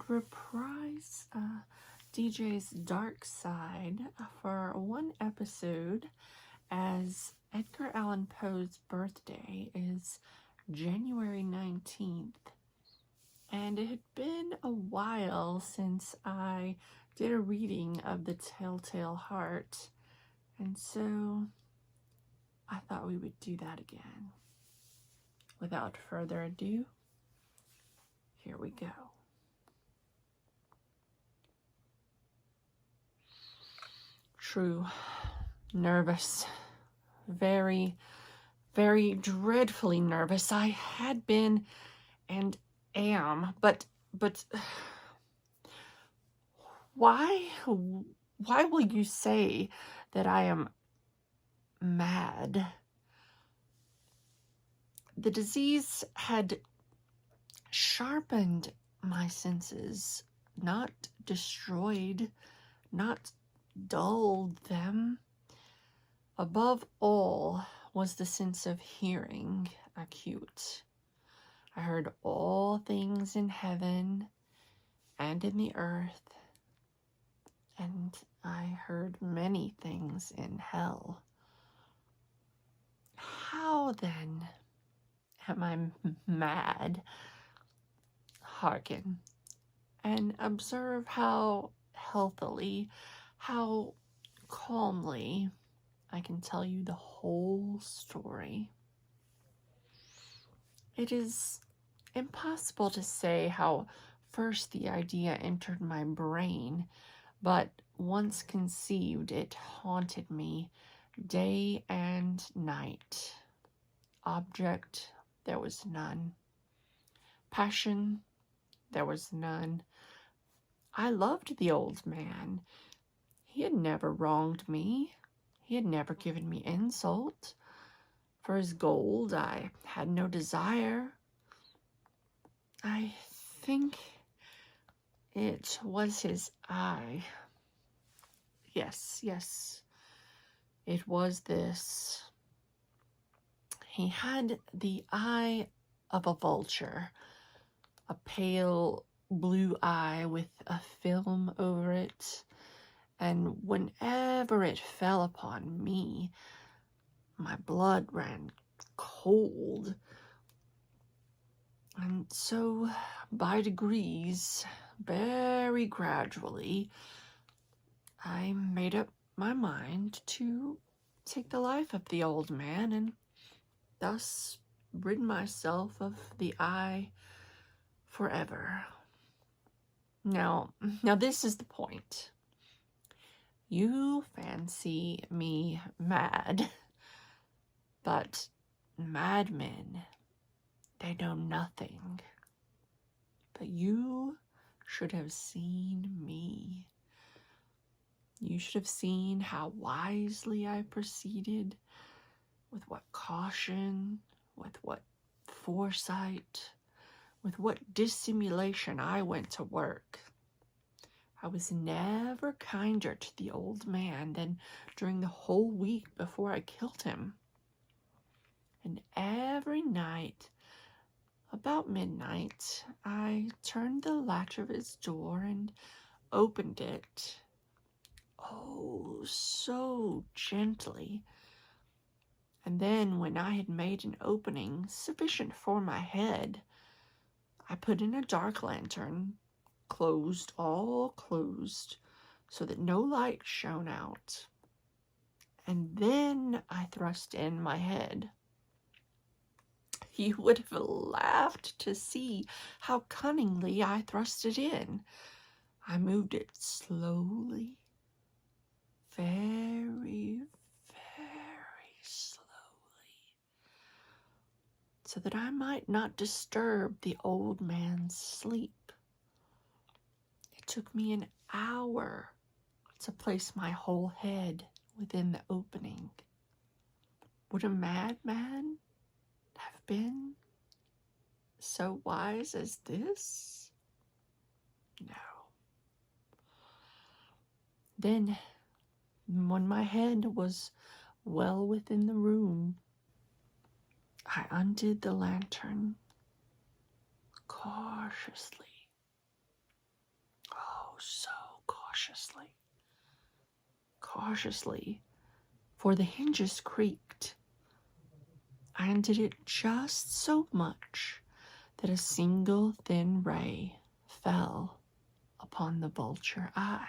would reprise DJ's Darkside for one episode, as Edgar Allan Poe's birthday is January 19th. And it had been a while since I did a reading of The Telltale Heart, and so I thought we would do that again. Without further ado, here we go. True. Nervous. Very, very dreadfully nervous. I had been and am, but why will you say that I am mad? The disease had sharpened my senses, not destroyed, not dulled them. Above all was the sense of hearing acute. I heard all things in heaven and in the earth, and I heard many things in hell. How then am I mad? Hearken and observe how healthily, how calmly I can tell you the whole story. It is impossible to say how first the idea entered my brain, but once conceived, it haunted me day and night. Object, there was none. Passion, there was none. I loved the old man. He had never wronged me. He had never given me insult. For his gold, I had no desire. I think it was his eye. Yes, it was this. He had the eye of a vulture, a pale blue eye with a film over it, and whenever it fell upon me, my blood ran cold. And so, by degrees, very gradually, I made up my mind to take the life of the old man and thus rid myself of the eye forever. Now this is the point. You fancy me mad, but madmen, they know nothing. But you should have seen me. You should have seen how wisely I proceeded, with what caution, with what foresight, with what dissimulation I went to work. I was never kinder to the old man than during the whole week before I killed him. And every night, about midnight, I turned the latch of his door and opened it. Oh, so gently. And then, when I had made an opening sufficient for my head, I put in a dark lantern, all closed, so that no light shone out. And then I thrust in my head. You would have laughed to see how cunningly I thrust it in. I moved it slowly, very, very slowly, so that I might not disturb the old man's sleep. It took me an hour to place my whole head within the opening. Would a madman have been so wise as this? No. Then, when my head was well within the room, I undid the lantern cautiously, so cautiously. Cautiously, for the hinges creaked, and did it just so much that a single thin ray fell upon the vulture eye.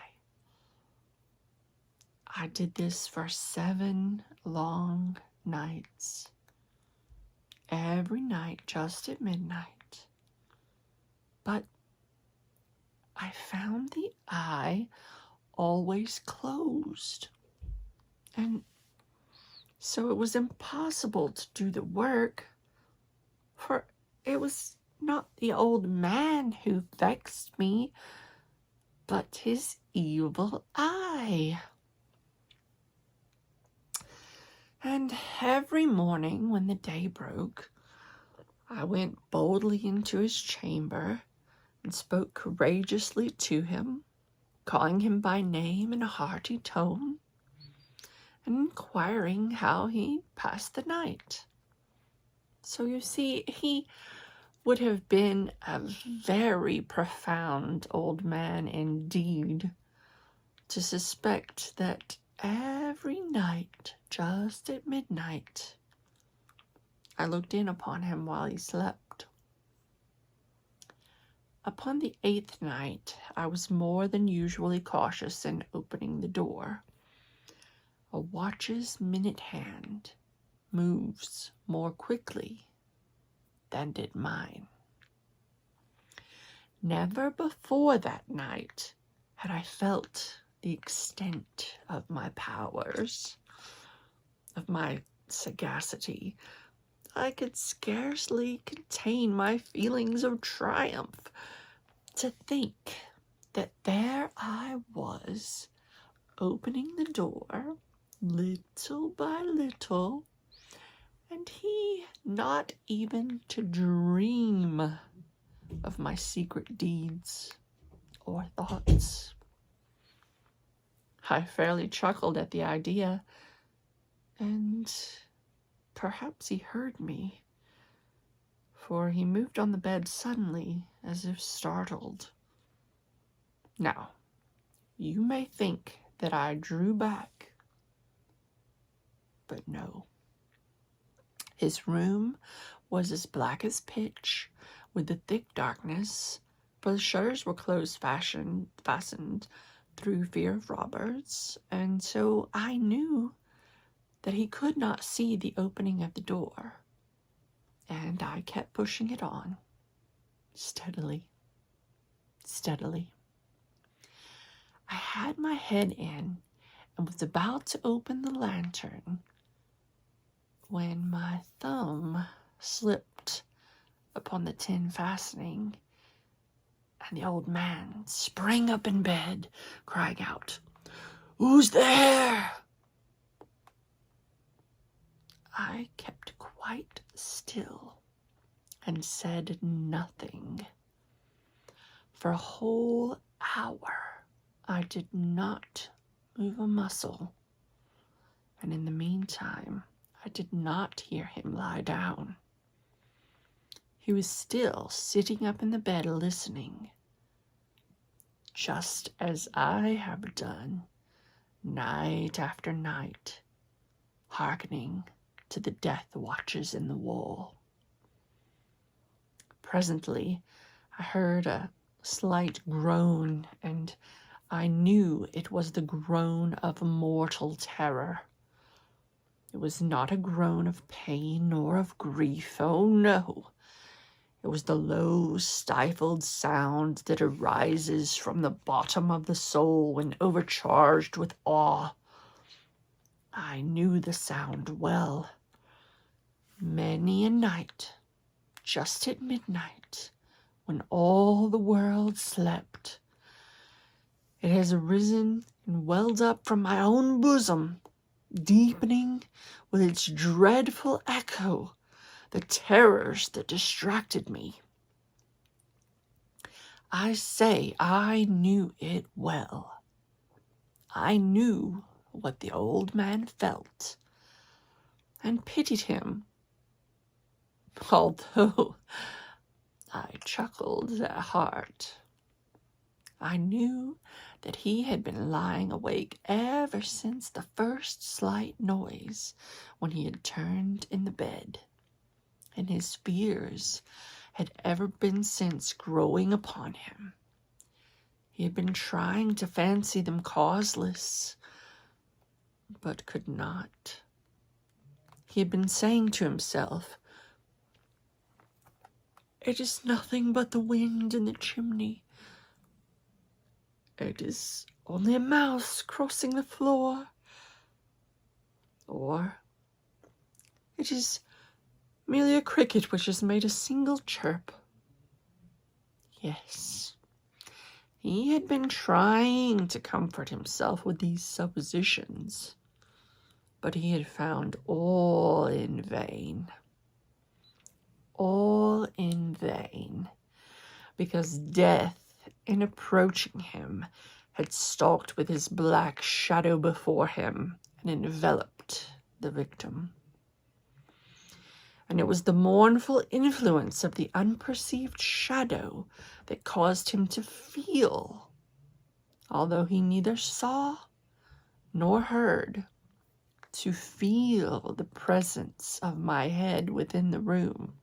I did this for 7 long nights, every night just at midnight. But I found the eye always closed, and so it was impossible to do the work, for it was not the old man who vexed me, but his evil eye. And every morning when the day broke, I went boldly into his chamber and spoke courageously to him, calling him by name in a hearty tone, and inquiring how he passed the night. So you see, he would have been a very profound old man indeed to suspect that every night, just at midnight, I looked in upon him while he slept. Upon the 8th night, I was more than usually cautious in opening the door. A watch's minute hand moves more quickly than did mine. Never before that night had I felt the extent of my powers, of my sagacity. I could scarcely contain my feelings of triumph to think that there I was, opening the door little by little, and he not even to dream of my secret deeds or thoughts. I fairly chuckled at the idea, and perhaps he heard me, for he moved on the bed suddenly, as if startled. Now, you may think that I drew back, but no. His room was as black as pitch, with the thick darkness, for the shutters were close fastened through fear of robbers, and so I knew that he could not see the opening of the door, and I kept pushing it on, steadily, steadily. I had my head in and was about to open the lantern when my thumb slipped upon the tin fastening, and the old man sprang up in bed, crying out, "Who's there?" I kept quite still and said nothing. For a whole hour I did not move a muscle, and in the meantime I did not hear him lie down. He was still sitting up in the bed listening, just as I have done night after night, hearkening to the death watches in the wall. Presently I heard a slight groan, and I knew it was the groan of mortal terror. It was not a groan of pain nor of grief. Oh, no. It was the low, stifled sound that arises from the bottom of the soul when overcharged with awe. I knew the sound well. Many a night, just at midnight, when all the world slept, it has arisen and welled up from my own bosom, deepening with its dreadful echo the terrors that distracted me. I say I knew it well. I knew what the old man felt, and pitied him, although I chuckled at heart. I knew that he had been lying awake ever since the first slight noise when he had turned in the bed, and his fears had ever been since growing upon him. He had been trying to fancy them causeless, but could not. He had been saying to himself, "It is nothing but the wind in the chimney. It is only a mouse crossing the floor. Or it is merely a cricket which has made a single chirp." Yes, he had been trying to comfort himself with these suppositions, but he had found all in vain. All in vain, because death, in approaching him, had stalked with his black shadow before him and enveloped the victim. And it was the mournful influence of the unperceived shadow that caused him to feel, although he neither saw nor heard, to feel the presence of my head within the room.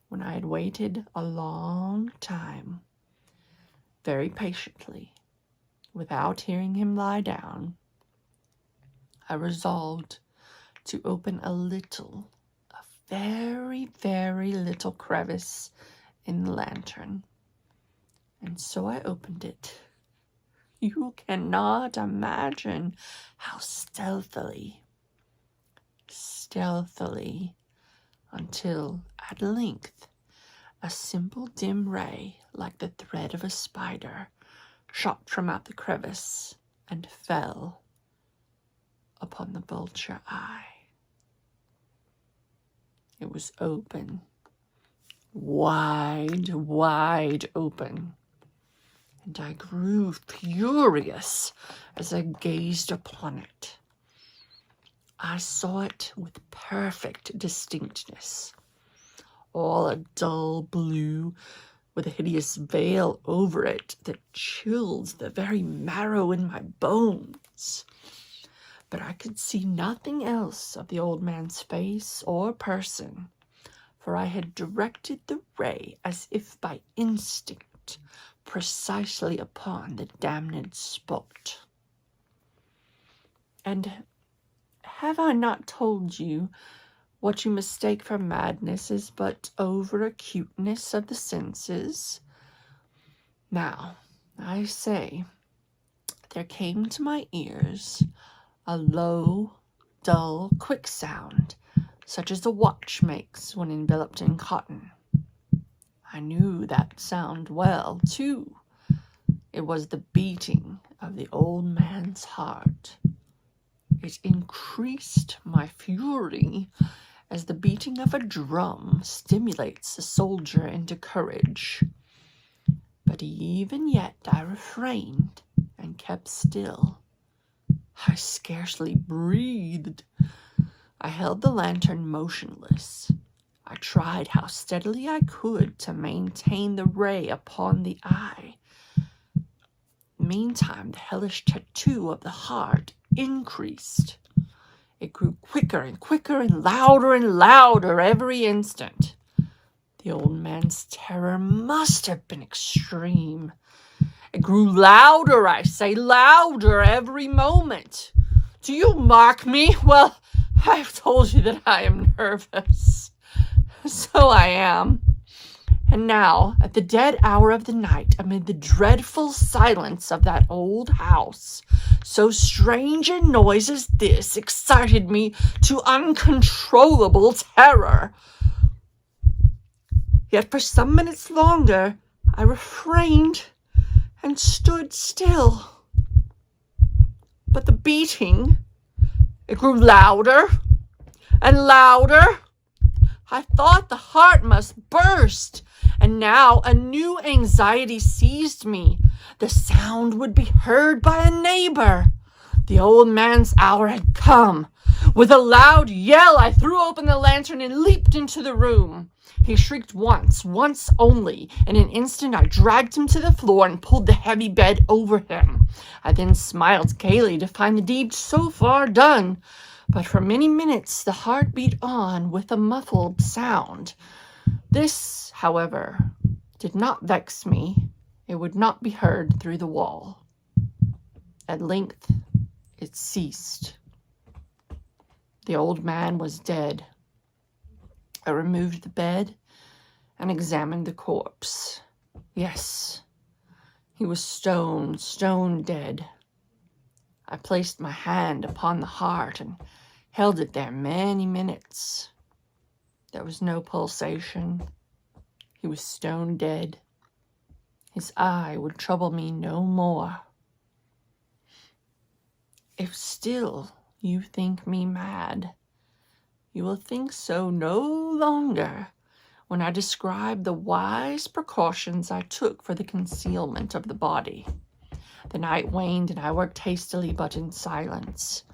When I had waited a long time, very patiently, without hearing him lie down, I resolved to open a very, very little crevice in the lantern. And so I opened it. You cannot imagine how stealthily, until at length a simple dim ray, like the thread of a spider, shot from out the crevice and fell upon the vulture eye. It was open, wide open, and I grew furious as I gazed upon it. I saw it with perfect distinctness, all a dull blue, with a hideous veil over it that chills the very marrow in my bones. But I could see nothing else of the old man's face or person, for I had directed the ray as if by instinct precisely upon the damned spot. And have I not told you what you mistake for madness is but over-acuteness of the senses? Now, I say, there came to my ears a low, dull, quick sound, such as a watch makes when enveloped in cotton. I knew that sound well, too. It was the beating of the old man's heart. It increased my fury as the beating of a drum stimulates a soldier into courage. But even yet I refrained and kept still. I scarcely breathed. I held the lantern motionless. I tried how steadily I could to maintain the ray upon the eye. Meantime, the hellish tattoo of the heart increased. It grew quicker and quicker and louder every instant. The old man's terror must have been extreme. It grew louder, I say, louder every moment. Do you mock me? Well, I've told you that I am nervous. So I am. And now, at the dead hour of the night, amid the dreadful silence of that old house, so strange a noise as this excited me to uncontrollable terror. Yet for some minutes longer I refrained and stood still. But the beating, it grew louder and louder. I thought the heart must burst, and now a new anxiety seized me. The sound would be heard by a neighbor. The old man's hour had come. With a loud yell, I threw open the lantern and leaped into the room. He shrieked once only. In an instant, I dragged him to the floor and pulled the heavy bed over him. I then smiled gaily to find the deed so far done. But for many minutes, the heart beat on with a muffled sound. This, however, did not vex me. It would not be heard through the wall. At length, it ceased. The old man was dead. I removed the bed and examined the corpse. Yes, he was stone dead. I placed my hand upon the heart and held it there many minutes. There was no pulsation. He was stone dead. His eye would trouble me no more. If still you think me mad, you will think so no longer when I describe the wise precautions I took for the concealment of the body. The night waned, and I worked hastily but in silence.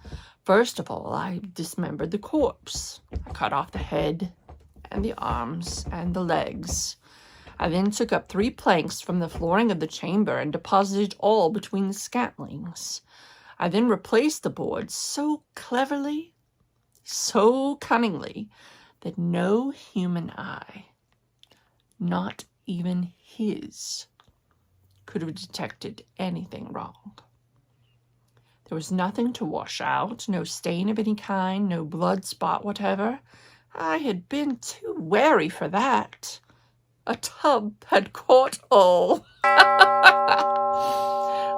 First of all, I dismembered the corpse. I cut off the head and the arms and the legs. I then took up 3 planks from the flooring of the chamber and deposited all between the scantlings. I then replaced the boards so cleverly, so cunningly, that no human eye, not even his, could have detected anything wrong. There was nothing to wash out, no stain of any kind, no blood spot whatever. I had been too wary for that. A tub had caught all.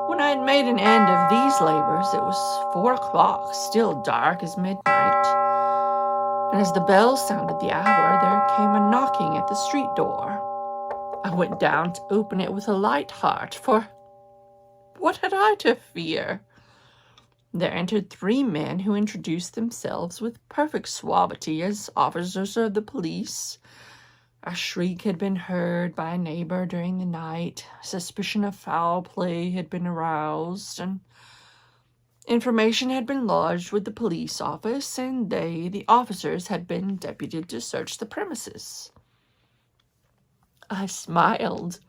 When I had made an end of these labors, it was 4 o'clock, still dark as midnight. And as the bell sounded the hour, there came a knocking at the street door. I went down to open it with a light heart, for what had I to fear? There entered 3 men who introduced themselves with perfect suavity as officers of the police. A shriek had been heard by a neighbor during the night. Suspicion of foul play had been aroused, and information had been lodged with the police office, and they, the officers, had been deputed to search the premises. I smiled,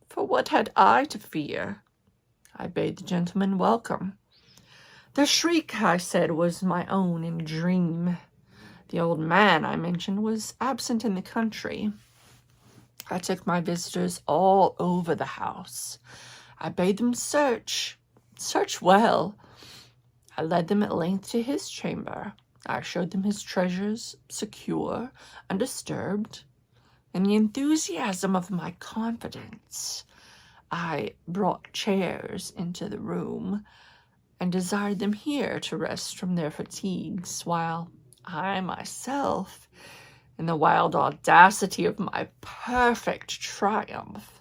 for what had I to fear? I bade the gentleman welcome. The shriek, I said, was my own in a dream. The old man, I mentioned, was absent in the country. I took my visitors all over the house. I bade them search well. I led them at length to his chamber. I showed them his treasures, secure, undisturbed. In the enthusiasm of my confidence, I brought chairs into the room and desired them here to rest from their fatigues, while I myself, in the wild audacity of my perfect triumph,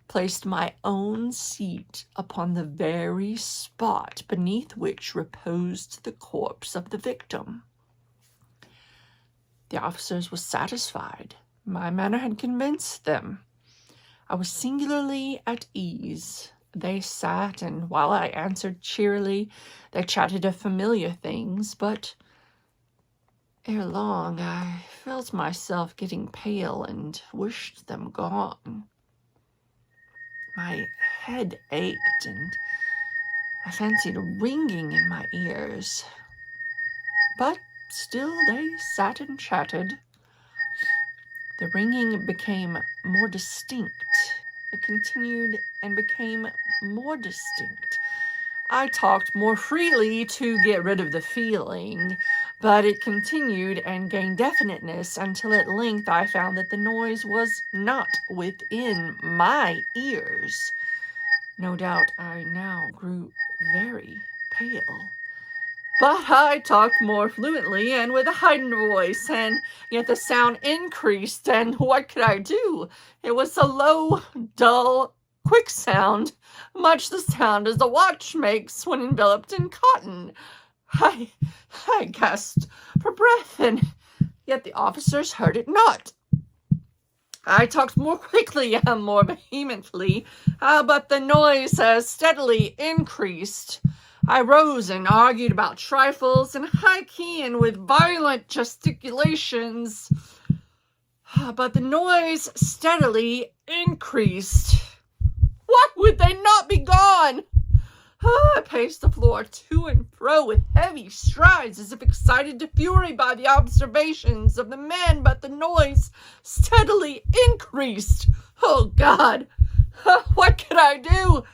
placed my own seat upon the very spot beneath which reposed the corpse of the victim. The officers were satisfied. My manner had convinced them. I was singularly at ease. They sat, and while I answered cheerily, they chatted of familiar things, but ere long I felt myself getting pale and wished them gone. My head ached, and I fancied a ringing in my ears. But still they sat and chatted. The ringing became more distinct. It continued and became more distinct. I talked more freely to get rid of the feeling, but it continued and gained definiteness until at length I found that the noise was not within my ears. No doubt I now grew very pale. But I talked more fluently and with a heightened voice, and yet the sound increased, and what could I do? It was a low, dull, quick sound, much the sound as a watch makes when enveloped in cotton. I gasped for breath, and yet the officers heard it not. I talked more quickly and more vehemently, but the noise has steadily increased. I rose and argued about trifles in high key and with violent gesticulations. but the noise steadily increased. Why would they not be gone? I paced the floor to and fro with heavy strides, as if excited to fury by the observations of the men, but the noise steadily increased. Oh, God! What could I do?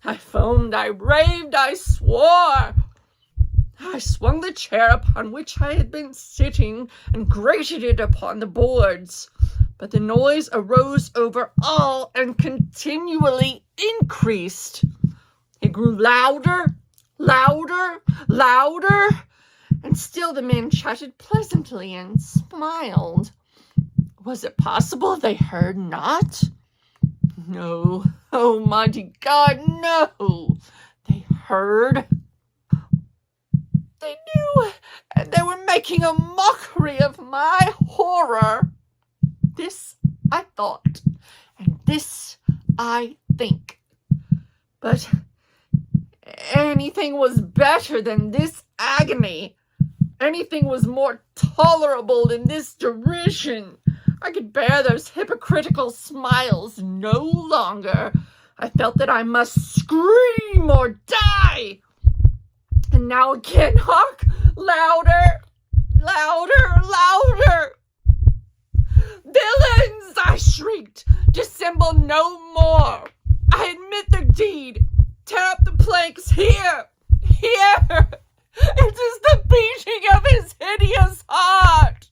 I foamed, I raved, I swore. I swung the chair upon which I had been sitting and grated it upon the boards. But the noise arose over all and continually increased. It grew louder, louder, louder, and still the men chatted pleasantly and smiled. Was it possible they heard not? No, Almighty God, no! They heard. They knew, and they were making a mockery of my horror. This I thought, and this I think. But anything was better than this agony. Anything was more tolerable than this derision. I could bear those hypocritical smiles no longer. I felt that I must scream or die. And now again, hark! Louder! Louder! Louder! Villains! I shrieked. Dissemble no more. I admit the deed. Tear up the planks here! Here! It is the beating of his hideous heart!